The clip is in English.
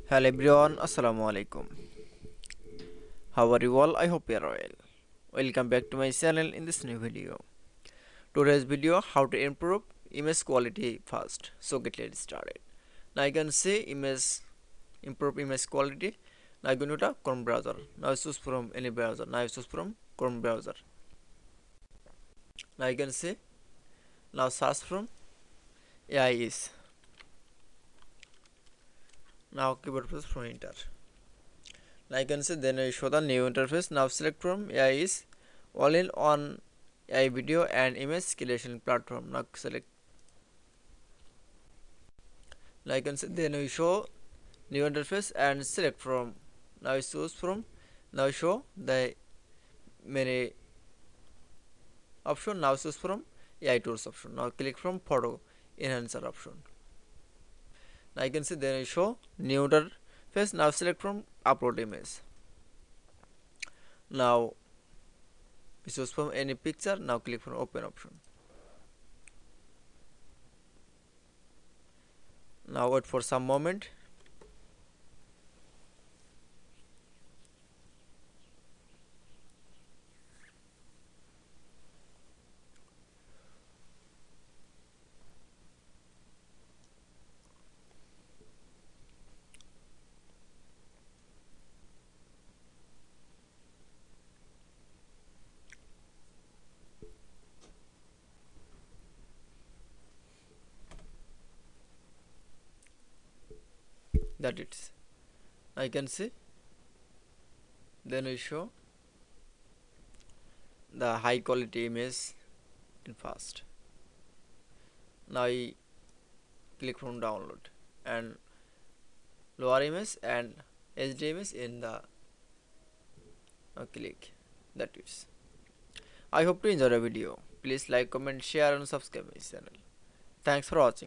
Hello everyone, Assalamu alaikum. How are you all? I hope you are well. Welcome back to my channel in this new video. Today's video how to improve image quality fast. So let's started. Now I can see improve image quality. Now I go to the Chrome browser. Now I choose from any browser. Now I choose from Chrome browser. Now I can see now search from AI is. Now keyboard press from enter. I can see then I show the new interface. Now select from AI is all in on AI video and image creation platform. Now select. Now I can see then I show new interface and select from. Now I choose from. Now show the many option. Now choose from AI tools option. Now click from photo enhancer option. Now I can see then I show new interface. Now select from upload image. Now choose from any picture. Now click from open option. Now wait for some moment. That it's I can see then we show the high quality image in fast. Now I click from download and lower image and HD image in the click. That is. I hope to enjoy the video. Please like, comment, share and subscribe my channel. Thanks for watching.